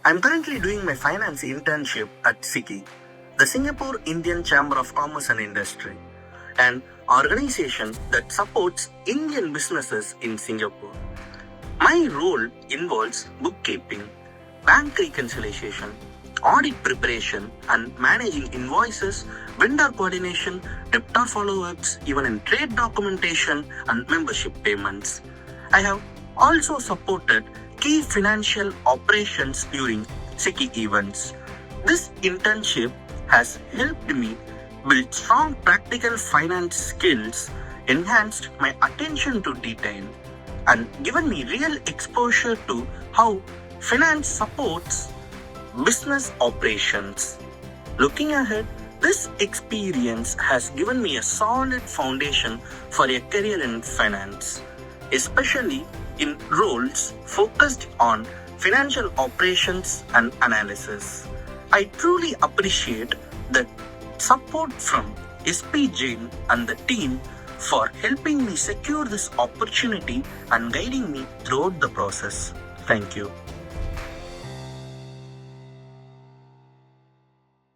I'm currently doing my finance internship at SICCI, the Singapore Indian Chamber of Commerce and Industry, an organization that supports Indian businesses in Singapore. My role involves bookkeeping, bank reconciliation, audit preparation, and managing invoices, vendor coordination, debtor follow-ups, even in trade documentation and membership payments. I have also supported key financial operations during SICCI events. This internship has helped me build strong practical finance skills, enhanced my attention to detail, and given me real exposure to how finance supports business operations. Looking ahead, this experience has given me a solid foundation for a career in finance, especially in roles focused on financial operations and analysis. I truly appreciate the support from SP Jain and the team for helping me secure this opportunity and guiding me throughout the process. Thank you.